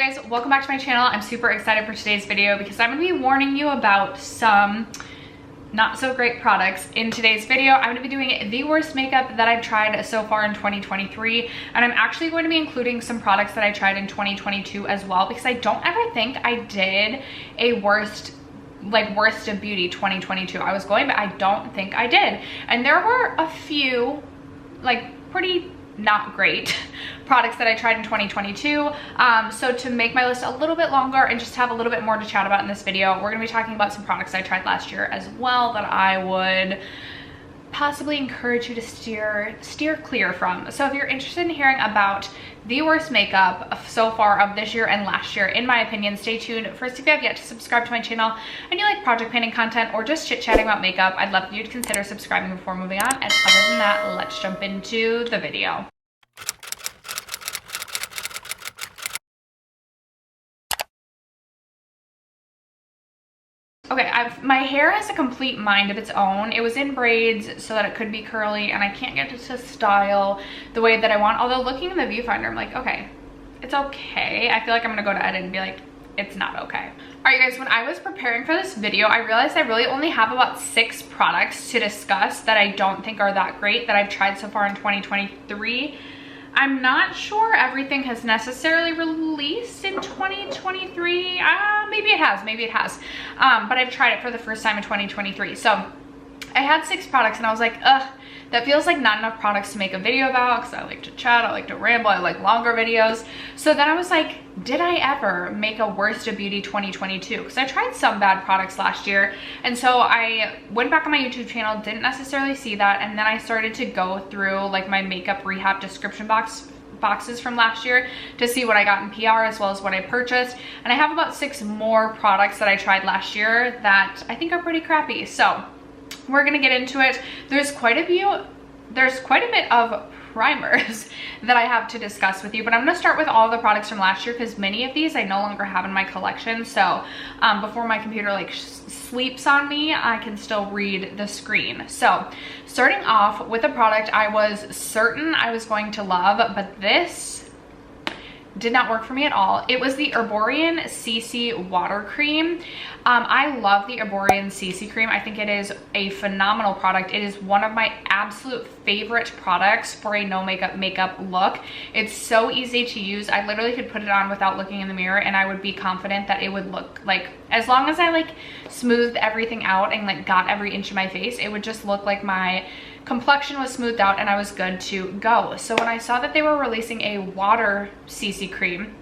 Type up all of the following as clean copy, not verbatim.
Alright guys, welcome back to my channel. I'm super excited for today's video because I'm going to be warning you about some not so great products. In today's video, I'm going to be doing the worst makeup that I've tried so far in 2023, and I'm actually going to be including some products that I tried in 2022 as well, because I don't ever think I did a worst of beauty 2022. I was going, but I don't think I did. And there were a few pretty not great products that I tried in 2022. So to make my list a little bit longer and just have a little bit more to chat about in this video, we're gonna be talking about some products I tried last year as well that I would possibly encourage you to steer clear from. So if you're interested in hearing about the worst makeup so far of this year and last year, in my opinion, stay tuned. First, if you have yet to subscribe to my channel and you like project painting content or just chit-chatting about makeup, I'd love for you to consider subscribing before moving on. And other than that, let's jump into the video. Okay, my hair has a complete mind of its own. It was in braids so that it could be curly, and I can't get it to style the way that I want. Although looking in the viewfinder, I'm like, okay, it's okay. I feel like I'm gonna go to edit and be like, it's not okay. All right, guys, when I was preparing for this video, I realized I really only have about 6 products to discuss that I don't think are that great that I've tried so far in 2023. I'm not sure everything has necessarily released in 2023. Maybe it has. But I've tried it for the first time in 2023. So I had 6 products and I was like, ugh, that feels like not enough products to make a video about, because I like to chat, I like to ramble, I like longer videos. So then I was like, did I ever make a worst of beauty 2022? Because I tried some bad products last year. And so I went back on my YouTube channel, didn't necessarily see that. And then I started to go through like my makeup rehab description boxes from last year to see what I got in PR as well as what I purchased. And I have about 6 more products that I tried last year that I think are pretty crappy. So we're gonna get into it. There's quite a bit of primers that I have to discuss with you, but I'm gonna start with all the products from last year because many of these I no longer have in my collection. So before my computer sleeps on me, I can still read the screen. So starting off with a product I was certain I was going to love, but this did not work for me at all. It was the Eyebrow CC water cream. I love the Eyebrow CC cream. I think it is a phenomenal product. It is one of my absolute favorite products for a no makeup look. It's so easy to use. I literally could put it on without looking in the mirror and I would be confident that it would look like, as long as I smoothed everything out and got every inch of my face, it would just look like my complexion was smoothed out and I was good to go. So when I saw that they were releasing a water CC cream,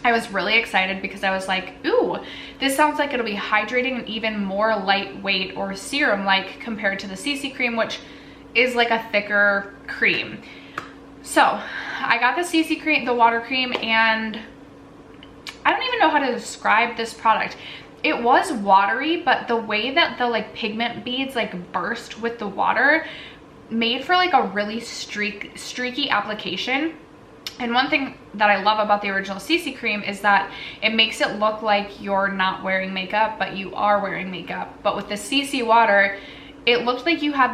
I was really excited because I was like, ooh, this sounds like it'll be hydrating and even more lightweight or serum-like compared to the CC cream, which is like a thicker cream. So I got the CC cream, the water cream, and I don't even know how to describe this product. It was watery, but the way that the pigment beads burst with the water made for a really streaky application. And one thing that I love about the original CC cream is that it makes it look like you're not wearing makeup, but you are wearing makeup. But with the CC water, it looked like you had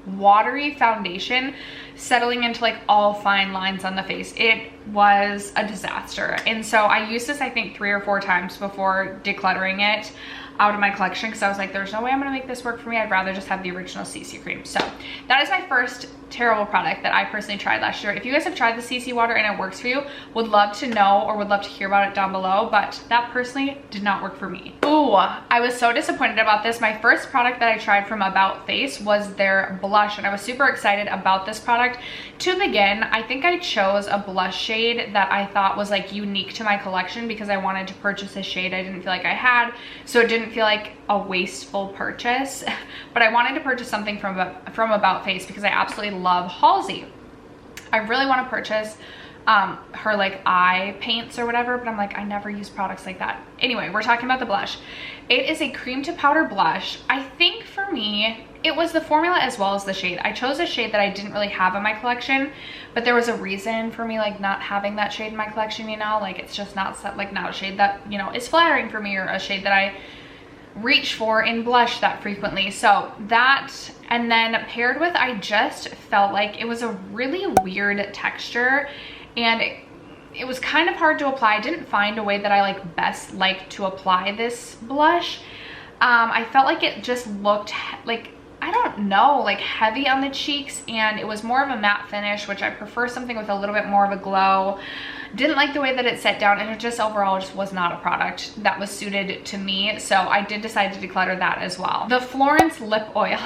watery foundation settling into all fine lines on the face. It was a disaster. And so I used this I think 3 or 4 times before decluttering it out of my collection, because I was like, there's no way I'm gonna make this work for me. I'd rather just have the original CC cream. So that is my first terrible product that I personally tried last year. If you guys have tried the CC water and it works for you, would love to know or would love to hear about it down below, but that personally did not work for me. Ooh, I was so disappointed about this. My first product that I tried from About Face was their blush, and I was super excited about this product. To begin, I think I chose a blush shade that I thought was unique to my collection because I wanted to purchase a shade I didn't feel like I had, so it didn't feel like a wasteful purchase. But I wanted to purchase something from About Face because I absolutely love Halsey. I really want to purchase her eye paints or whatever, but I'm I never use products like that. Anyway, we're talking about the blush. It is a cream to powder blush. I think for me, it was the formula as well as the shade. I chose a shade that I didn't really have in my collection, but there was a reason for me not having that shade in my collection, you know? It's just not not a shade that, you know, is flattering for me, or a shade that I reach for in blush that frequently. So that, and then paired with, I just felt like it was a really weird texture, and it was kind of hard to apply. I didn't find a way that I best like to apply this blush. I felt like it just looked like, I don't know, like heavy on the cheeks, and it was more of a matte finish, which I prefer something with a little bit more of a glow. Didn't like the way that it set down, and it just overall just was not a product that was suited to me. So I did decide to declutter that as well. The Florence Lip Oil.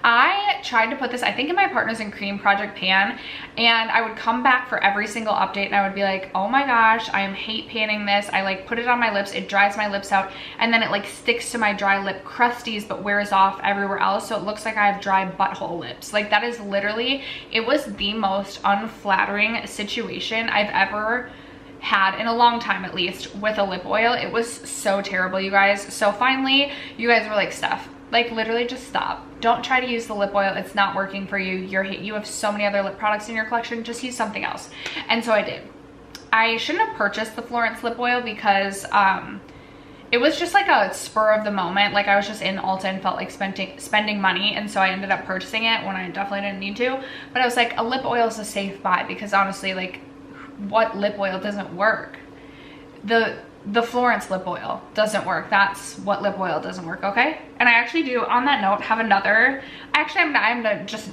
I tried to put this, I think, in my Partners in Cream project pan, and I would come back for every single update and I would be like, oh my gosh, I am hate panning this. I put it on my lips, it dries my lips out, and then it sticks to my dry lip crusties but wears off everywhere else, so it looks like I have dry butthole lips. That is literally, it was the most unflattering situation I've ever had in a long time, at least, with a lip oil. It was so terrible, you guys. So finally, you guys were like, Steph, literally just stop. Don't try to use the lip oil. It's not working for you. You have so many other lip products in your collection. Just use something else. And so I did. I shouldn't have purchased the Florence Lip Oil because it was just a spur of the moment. I was just in Ulta and felt like spending money, and so I ended up purchasing it when I definitely didn't need to. But I was like, a lip oil is a safe buy, because honestly, what lip oil doesn't work? The Florence Lip Oil doesn't work. That's what lip oil doesn't work, okay? And I actually do, on that note, have another, I'm gonna just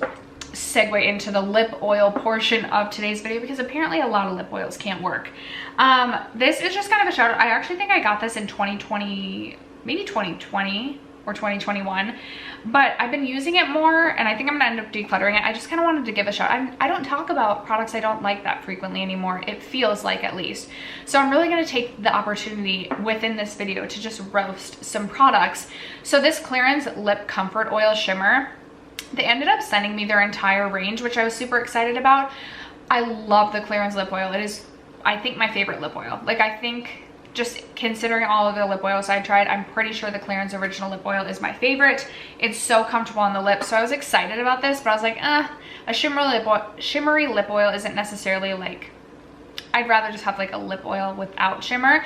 segue into the lip oil portion of today's video, because apparently a lot of lip oils can't work. This is just kind of a shout out. I actually think I got this in 2020, maybe 2020 or 2021, but I've been using it more, and I think I'm gonna end up decluttering it. I just kind of wanted to give a shout. I don't talk about products I don't like that frequently anymore, it feels like, at least. So I'm really gonna take the opportunity within this video to just roast some products. So this Clarins Lip Comfort Oil Shimmer, they ended up sending me their entire range, which I was super excited about. I love the Clarins Lip Oil. It is, I think, my favorite lip oil. I think, just considering all of the lip oils I tried, I'm pretty sure the Clarins Original Lip Oil is my favorite. It's so comfortable on the lips, so I was excited about this, but I was like, a shimmery lip oil isn't necessarily I'd rather just have a lip oil without shimmer,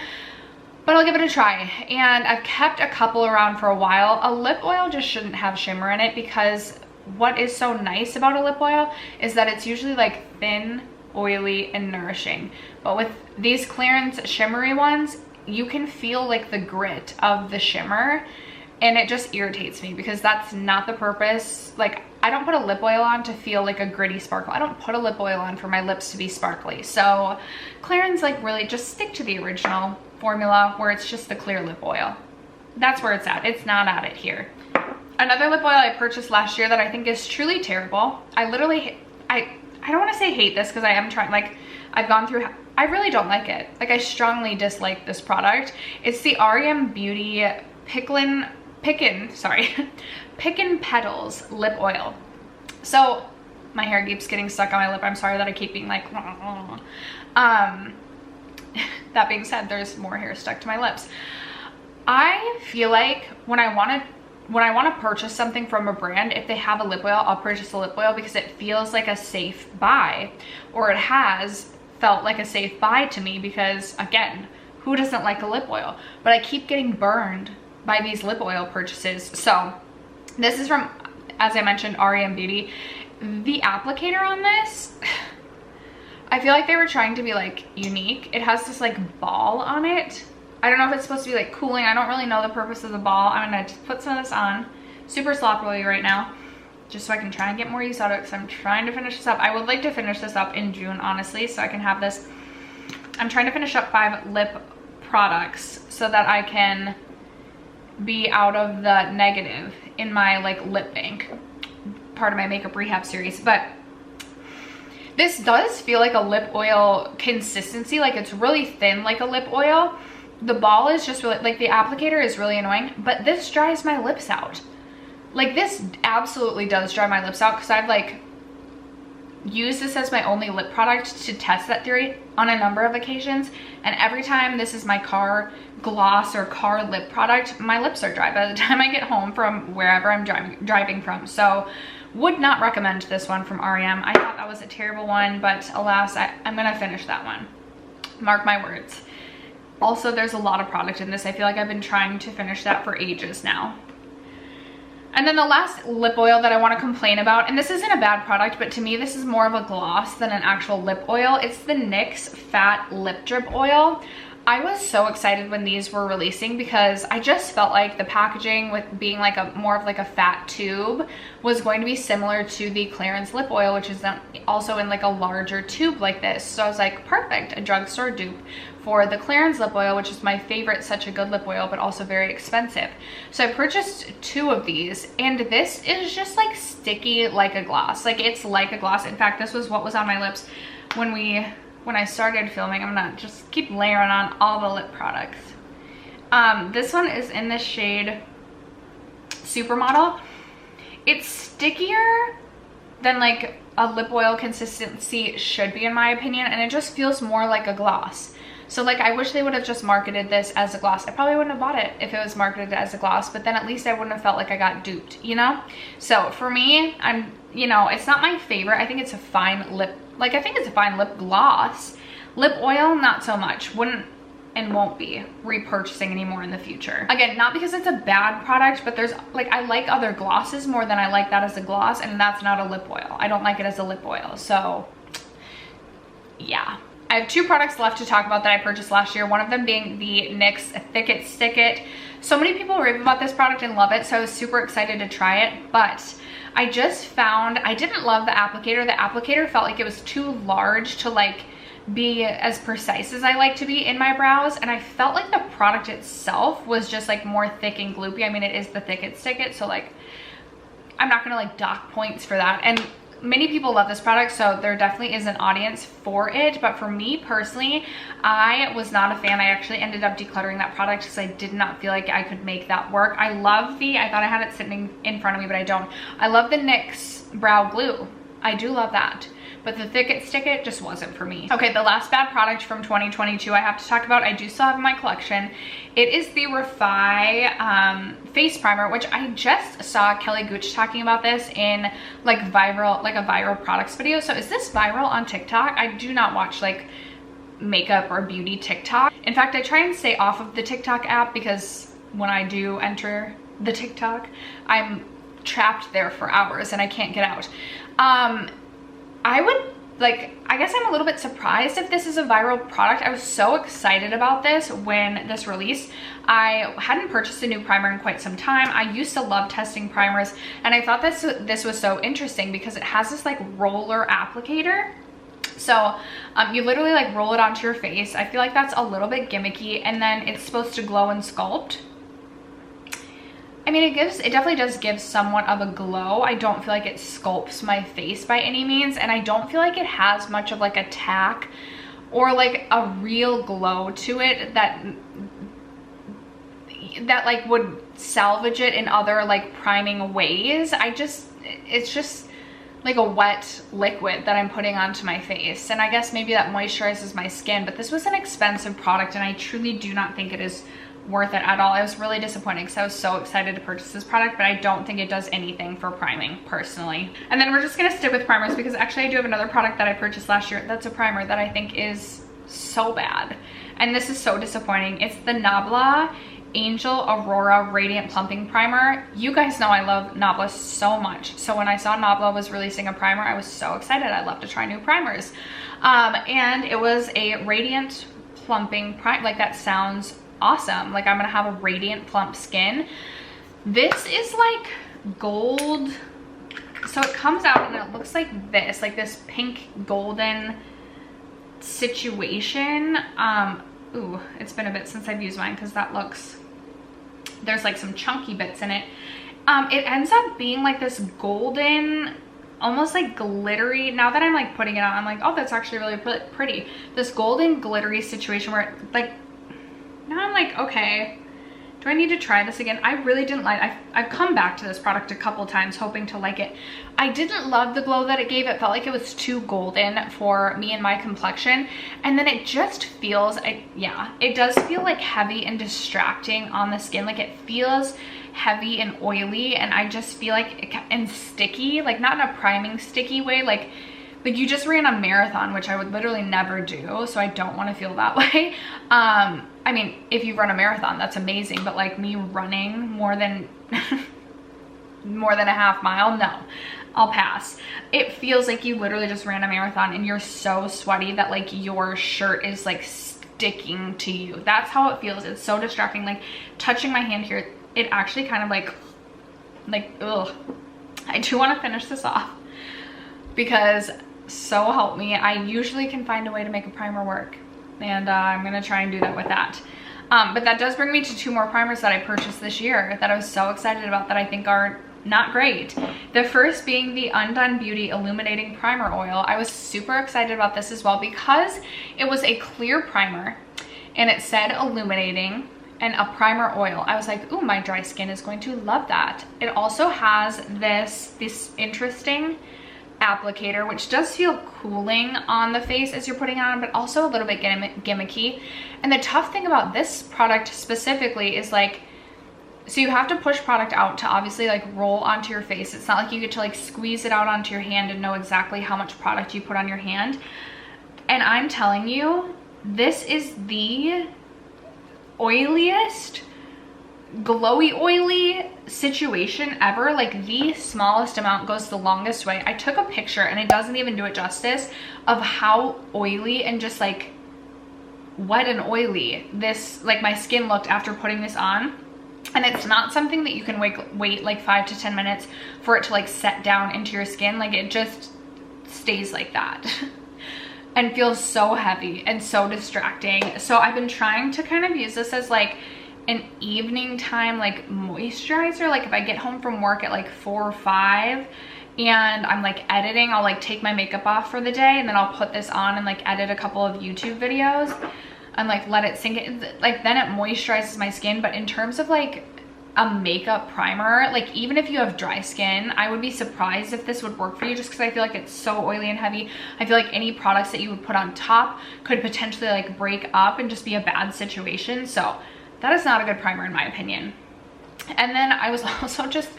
but I'll give it a try. And I've kept a couple around for a while. A lip oil just shouldn't have shimmer in it, because what is so nice about a lip oil is that it's usually thin, oily, and nourishing. But with these Clarins shimmery ones, you can feel the grit of the shimmer, and it just irritates me, because that's not the purpose. I don't put a lip oil on to feel a gritty sparkle. I don't put a lip oil on for my lips to be sparkly. So Clarins really just stick to the original formula, where it's just the clear lip oil. That's where it's at. It's not at it here. Another lip oil I purchased last year that I think is truly terrible. I literally, I don't want to say hate this, because I am trying, I've gone through, I really don't like it. I strongly dislike this product. It's the REM Beauty Pickin' Petals Lip Oil. So my hair keeps getting stuck on my lip. I'm sorry that I keep being that being said, there's more hair stuck to my lips. I feel like when I want to purchase something from a brand, if they have a lip oil, I'll purchase a lip oil, because it feels like a safe buy, or it has felt like a safe buy to me, because again, who doesn't like a lip oil? But I keep getting burned by these lip oil purchases. So this is from, as I mentioned, REM Beauty. The applicator on this, I feel like they were trying to be unique. It has this ball on it. I don't know if it's supposed to be cooling. I don't really know the purpose of the ball. I'm gonna just put some of this on super sloppily right now, just so I can try and get more use out of it, because I'm trying to finish this up. I would like to finish this up in June, honestly, so I can have this. I'm trying to finish up 5 lip products so that I can be out of the negative in my lip bank, part of my makeup rehab series. But this does feel like a lip oil consistency. It's really thin, like a lip oil. The ball is just really, the applicator is really annoying, but this dries my lips out. This absolutely does dry my lips out, because I've used this as my only lip product to test that theory on a number of occasions, and every time this is my car gloss or car lip product, my lips are dry by the time I get home from wherever I'm driving from. So would not recommend this one from REM. I thought that was a terrible one, but alas, I'm gonna finish that one. Mark my words. Also, there's a lot of product in this. I feel like I've been trying to finish that for ages now. And then the last lip oil that I want to complain about, and this isn't a bad product, but to me this is more of a gloss than an actual lip oil. It's the NYX Fat Lip Drip Oil. I was so excited when these were releasing because I just felt like the packaging with being like a more of like a fat tube was going to be similar to the Florence Lip Oil, which is also in like a larger tube like this. So I was like, perfect, a drugstore dupe for the Florence Lip Oil, which is my favorite, such a good lip oil, but also very expensive. So I purchased 2 of these, and this is just like sticky like a gloss. Like it's like a gloss. In fact, this was what was on my lips when I started filming. I'm gonna just keep layering on all the lip products. This one is in the shade Supermodel. It's stickier than like a lip oil consistency should be, in my opinion, and it just feels more like a gloss. So like I wish they would have just marketed this as a gloss. I probably wouldn't have bought it if it was marketed as a gloss, but then at least I wouldn't have felt like I got duped, you know? So for me, it's not my favorite. I think it's a fine lip, I think it's a fine lip gloss. Lip oil, not so much. Wouldn't and won't be repurchasing anymore in the future. Again, not because it's a bad product, but there's like, I like other glosses more than I like that as a gloss, and that's not a lip oil. I don't like it as a lip oil, so yeah. I have 2 products left to talk about that I purchased last year, one of them being the NYX Thick It Stick It. So many people rave about this product and love it, so I was super excited to try it, but I just found I didn't love the applicator. The applicator felt like it was too large to like be as precise as I like to be in my brows, and I felt like the product itself was just like more thick and gloopy. I mean, it is the Thick It Stick It, so like I'm not gonna like dock points for that, and many people love this product, so there definitely is an audience for it. But for me personally, I was not a fan. I actually ended up decluttering that product because I did not feel like I could make that work. I thought I had it sitting in front of me, but I don't. I love the NYX brow glue. I do love that, but the Thick It Stick It just wasn't for me. Okay, the last bad product from 2022 I have to talk about, I do still have in my collection. It is the Refi face primer, which I just saw Kelly Gooch talking about this in like a viral products video. So is this viral on TikTok? I do not watch like makeup or beauty TikTok. In fact, I try and stay off of the TikTok app because when I do enter the TikTok, I'm trapped there for hours and I can't get out. I guess I'm a little bit surprised if this is a viral product. I was so excited about this when this released. I hadn't purchased a new primer in quite some time. I used to love testing primers, and I thought this was so interesting because it has this like roller applicator. So you literally like roll it onto your face. I feel like that's a little bit gimmicky, and then it's supposed to glow and sculpt. I mean, it definitely does give somewhat of a glow. I don't feel like it sculpts my face by any means, and I don't feel like it has much of like a tack or like a real glow to it that like would salvage it in other like priming ways. It's just like a wet liquid that I'm putting onto my face, and I guess maybe that moisturizes my skin, but this was an expensive product and I truly do not think it is worth it at all. I was really disappointed because I was so excited to purchase this product, but I don't think it does anything for priming personally. And then we're just gonna stick with primers because actually I do have another product that I purchased last year that's a primer that I think is so bad, and this is so disappointing. It's the Nabla Angel Aurora Radiant Plumping Primer. You guys know I love Nabla so much, so when I saw Nabla was releasing a primer, I was so excited. I love to try new primers, and it was a radiant plumping primer. Like, that sounds awesome. Like, I'm gonna have a radiant plump skin. This is like gold, so it comes out and it looks like this pink golden situation. Ooh, it's been a bit since I've used mine because there's like some chunky bits in it. It ends up being like this golden, almost like glittery. Now that I'm like putting it on, I'm like, oh, that's actually really pretty. This golden glittery situation where it, like, now I'm like, okay, do I need to try this again? I really didn't like, I've come back to this product a couple times hoping to like it. I didn't love the glow that it gave. It felt like it was too golden for me and my complexion. And then it just feels, yeah, it does feel like heavy and distracting on the skin. Like, it feels heavy and oily, and I just feel like, and sticky, like not in a priming sticky way, like you just ran a marathon, which I would literally never do, so I don't want to feel that way. I mean, if you run a marathon, that's amazing, but like me running more than more than a half mile, no, I'll pass. It feels like you literally just ran a marathon and you're so sweaty that like your shirt is like sticking to you. That's how it feels. It's so distracting. Like touching my hand here, it actually kind of like ugh. I do want to finish this off because so help me, I usually can find a way to make a primer work, and I'm gonna try and do that with that. But that does bring me to 2 more primers that I purchased this year that I was so excited about that I think are not great. The first being the Undone Beauty Illuminating Primer Oil. I was super excited about this as well because it was a clear primer and it said illuminating and a primer oil. I was like, ooh, my dry skin is going to love that. It also has this interesting applicator, which does feel cooling on the face as you're putting it on, but also a little bit gimmicky. And the tough thing about this product specifically is like, so you have to push product out to obviously like roll onto your face. It's not like you get to like squeeze it out onto your hand and know exactly how much product you put on your hand. And I'm telling you, this is the oiliest, glowy oily situation ever. Like the smallest amount goes the longest way. I took a picture and it doesn't even do it justice of how oily and just like wet and oily this, like my skin looked after putting this on. And it's not something that you can wait like 5 to 10 minutes for it to like set down into your skin. Like it just stays like that and feels so heavy and so distracting. So I've been trying to kind of use this as like an evening time like moisturizer. Like if I get home from work at like 4 or 5 and I'm like editing, I'll like take my makeup off for the day and then I'll put this on and like edit a couple of YouTube videos and like let it sink in. Like then it moisturizes my skin. But in terms of like a makeup primer, like even if you have dry skin, I would be surprised if this would work for you, just because I feel like it's so oily and heavy. I feel like any products that you would put on top could potentially like break up and just be a bad situation. So that is not a good primer in my opinion. And then I was also just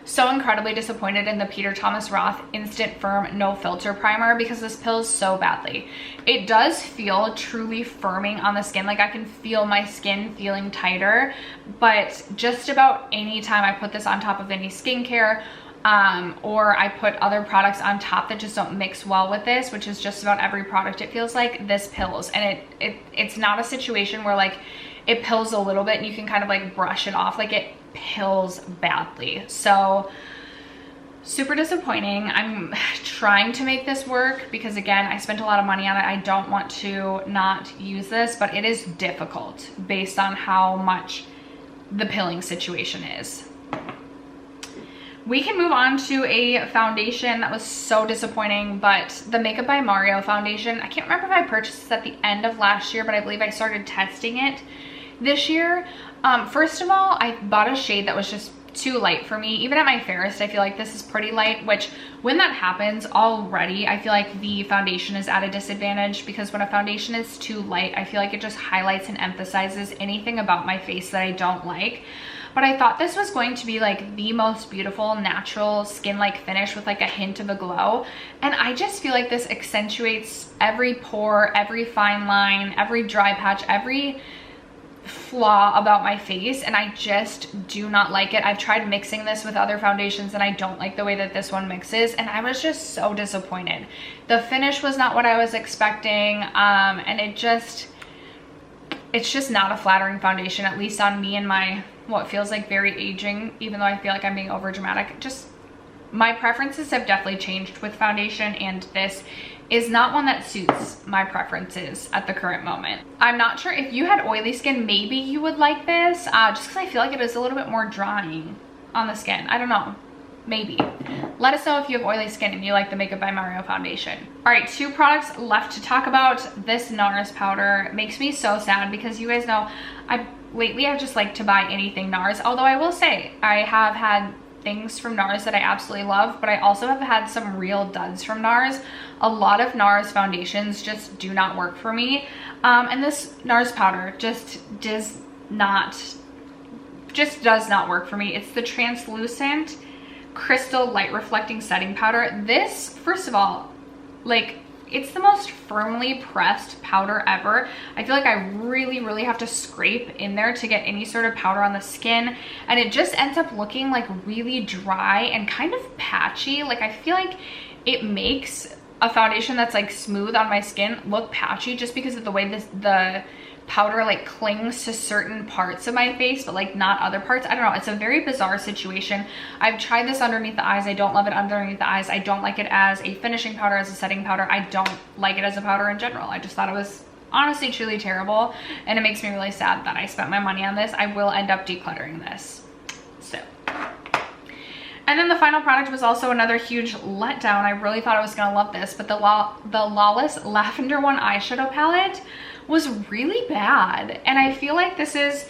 so incredibly disappointed in the Peter Thomas Roth Instant Firm No Filter Primer because this pills so badly. It does feel truly firming on the skin. Like I can feel my skin feeling tighter, but just about any time I put this on top of any skincare or I put other products on top that just don't mix well with this, which is just about every product, it feels like this pills. And it's not a situation where like it pills a little bit and you can kind of like brush it off. Like it pills badly. So super disappointing. I'm trying to make this work because again, I spent a lot of money on it. I don't want to not use this, but it is difficult based on how much the pilling situation is. We can move on to a foundation that was so disappointing, but the Makeup by Mario foundation, I can't remember if I purchased this at the end of last year, but I believe I started testing it this year. First of all, I bought a shade that was just too light for me. Even at my fairest, I feel like this is pretty light, which when that happens already, I feel like the foundation is at a disadvantage because when a foundation is too light, I feel like it just highlights and emphasizes anything about my face that I don't like. But I thought this was going to be like the most beautiful natural skin-like finish with like a hint of a glow. And I just feel like this accentuates every pore, every fine line, every dry patch, every flaw about my face, and I just do not like it. I've tried mixing this with other foundations and I don't like the way that this one mixes, and I was just so disappointed. The finish was not what I was expecting, and it's just not a flattering foundation, at least on me and my what feels like very aging, even though I feel like I'm being over dramatic. Just my preferences have definitely changed with foundation, and this is not one that suits my preferences at the current moment. I'm not sure if you had oily skin, maybe you would like this, just because I feel like it is a little bit more drying on the skin. I don't know, maybe. Let us know if you have oily skin and you like the Makeup by Mario foundation. All right, 2 products left to talk about. This NARS powder makes me so sad because you guys know lately I just like to buy anything NARS, although I will say I have had things from NARS that I absolutely love, but I also have had some real duds from NARS. A lot of NARS foundations just do not work for me, and this NARS powder just does not work for me. It's the translucent crystal light reflecting setting powder. This, first of all, like it's the most firmly pressed powder ever. I feel like I really have to scrape in there to get any sort of powder on the skin, and it just ends up looking like really dry and kind of patchy. Like I feel like it makes a foundation that's like smooth on my skin look patchy just because of the way the powder like clings to certain parts of my face but like not other parts. I don't know, it's a very bizarre situation. I've tried this underneath the eyes. I don't love it underneath the eyes. I don't like it as a finishing powder, as a setting powder. I don't like it as a powder in general. I just thought it was honestly truly terrible, and it makes me really sad that I spent my money on this. I will end up decluttering this. So, and then the final product was also another huge letdown. I really thought I was gonna love this, but the Lawless Lavendar One eyeshadow palette was really bad. And I feel like this is,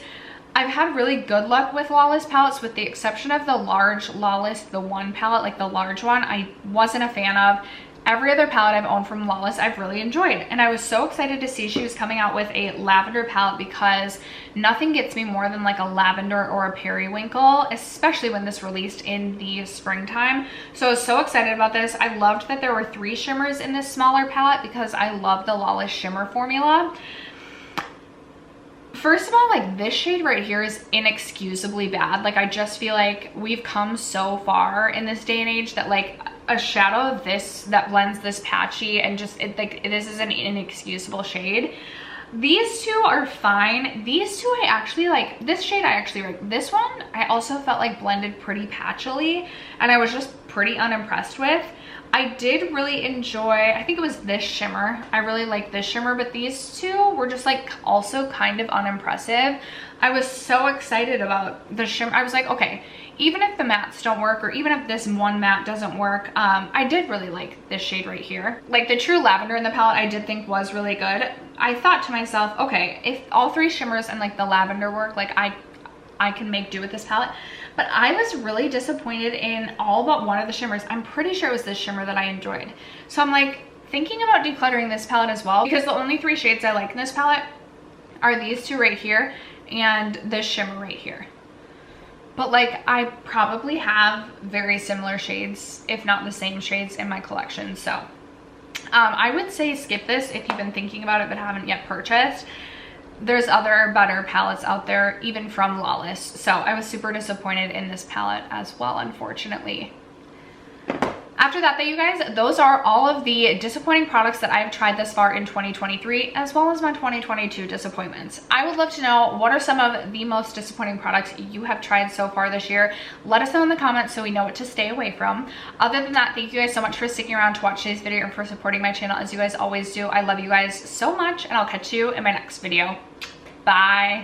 I've had really good luck with Lawless palettes with the exception of the large Lawless, the one palette, like the large one, I wasn't a fan of. Every other palette I've owned from Lawless, I've really enjoyed. And I was so excited to see she was coming out with a lavender palette because nothing gets me more than like a lavender or a periwinkle, especially when this released in the springtime. So I was so excited about this. I loved that there were 3 shimmers in this smaller palette because I love the Lawless shimmer formula. First of all, like this shade right here is inexcusably bad. Like I just feel like we've come so far in this day and age that like a shadow this that blends this patchy and just this is an inexcusable shade. These two are fine. These two I actually like. This shade I actually like. This one I also felt like blended pretty patchily and I was just pretty unimpressed with. I did really enjoy, I think it was this shimmer. I really like this shimmer, but these two were just like also kind of unimpressive. I was so excited about the shimmer. I was like, okay, even if the mattes don't work or even if this one matte doesn't work, I did really like this shade right here. Like the true lavender in the palette I did think was really good. I thought to myself, okay, if all 3 shimmers and like the lavender work, like I can make do with this palette. But I was really disappointed in all but one of the shimmers. I'm pretty sure it was this shimmer that I enjoyed. So I'm like thinking about decluttering this palette as well because the only 3 shades I like in this palette are these 2 right here and this shimmer right here. But like I probably have very similar shades, if not the same shades in my collection. So I would say skip this if you've been thinking about it but haven't yet purchased. There's other better palettes out there, even from Lawless. So I was super disappointed in this palette as well, unfortunately. After that though, you guys, those are all of the disappointing products that I've tried this far in 2023, as well as my 2022 disappointments. I would love to know, what are some of the most disappointing products you have tried so far this year? Let us know in the comments so we know what to stay away from. Other than that, thank you guys so much for sticking around to watch today's video and for supporting my channel as you guys always do. I love you guys so much, and I'll catch you in my next video. Bye.